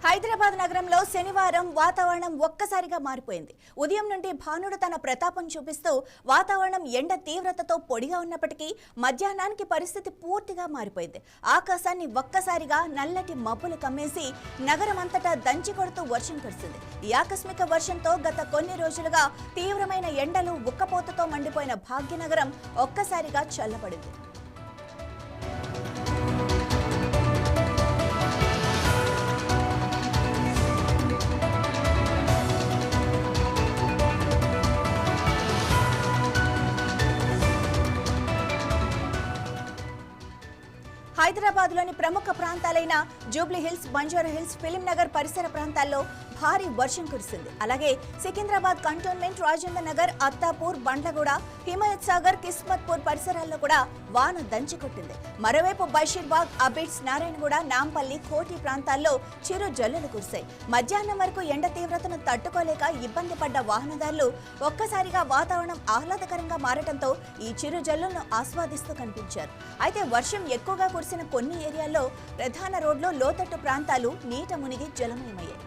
హైదరాబాద్ నగరంలో శనివారం వాతావరణం ఒక్కసారిగా మారిపోయింది. ఉదయం నుండి భానుడు తన ప్రతాపం చూపిస్తూ వాతావరణం ఎండ తీవ్రతతో పొడిగా ఉన్నప్పటికీ మధ్యాహ్నానికి పరిస్థితి పూర్తిగా మారిపోయింది. ఆకాశాన్ని ఒక్కసారిగా నల్లటి మబ్బులు కమ్మేసి నగరమంతటా దంచి కొడుతూ వర్షం కురిసింది. ఈ ఆకస్మిక వర్షంతో గత కొన్ని రోజులుగా తీవ్రమైన ఎండలు ఉక్కపోతతో మండిపోయిన భాగ్యనగరం ఒక్కసారిగా చల్లబడింది. హైదరాబాద్లోని ప్రముఖ ప్రాంతాలైన జూబ్లీ హిల్స్, బంజారా హిల్స్, ఫిలిం నగర్ పరిసర ప్రాంతాల్లో భారీ వర్షం కురిసింది. అలాగే సికింద్రాబాద్ కంటోన్మెంట్, రాజేంద్ర నగర్, అత్తాపూర్, బండ్లగూడ, హిమాయత్ సాగర్, కిస్మత్పూర్ పరిసరాల్లో కూడా వాన దంచికొట్టింది. మరోవైపు బషీర్బాగ్, అబిడ్స్, నారాయణగూడ, నాంపల్లి, కోటి ప్రాంతాల్లో చిరు జల్లులు కురిశాయి. మధ్యాహ్నం వరకు ఎండ తీవ్రతను తట్టుకోలేక ఇబ్బంది పడ్డ వాహనదారులు ఒక్కసారిగా వాతావరణం ఆహ్లాదకరంగా మారటంతో ఈ చిరు జల్లులను ఆస్వాదిస్తూ కనిపించారు. అయితే వర్షం ఎక్కువగా కురిసిన కొన్ని ఏరియాల్లో ప్రధాన రోడ్లు, లోతట్టు ప్రాంతాలు నీట మునిగి జలమయమయ్యాయి.